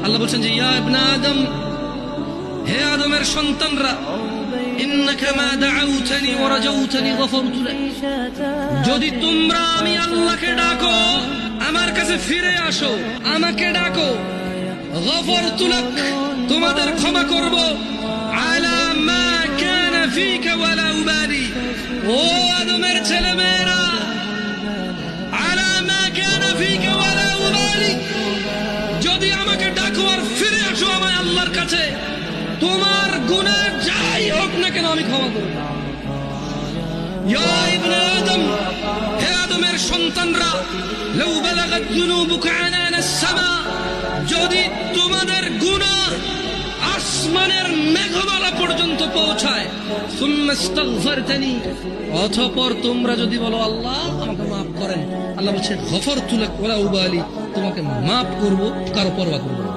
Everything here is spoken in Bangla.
আল্লাহ বলছেন যে ইয়া ইবনা আদম, হে আদমের সন্তানরা, ইন্নাকা মা দাউতানি ওয়া রাজাউতানি গফরতু লাক, যদি তোমরা আমি আল্লাহকে ডাকো, আমার কাছে ফিরে আসো, আমাকে ডাকো, গফরতু লাক, তোমাদের ক্ষমা করব, আলা মা কানা ফিকা ওয়ালা উবালি, ও আদমের ছেলেমেয়েরা, আলা মা কানা ফিকা ওয়ালা উবালি, যদি আমাকে ডাকো আর ফিরে আসো আমার আল্লাহর কাছে, তোমার গুনাহ যাই হোক না কেন আমি ক্ষমা করব। ইয়া ইবনে আদম, হে আদমের সন্তানরা, লাউ বালাগাত যুনুবুকা আনানাস সামা, যদি তোমাদের গুনাহ আসমানের মেঘমালা পর্যন্ত পৌঁছায়, সুম্মা ইস্তাগফারতানি, অতঃপর তোমরা যদি বলো আল্লাহ আমাকে মাফ করেন, আল্লাহ বলছে গফরতু লাক ওয়ালা উবালি, তোমাকে মাফ করব, কারো পরোয়া করব না।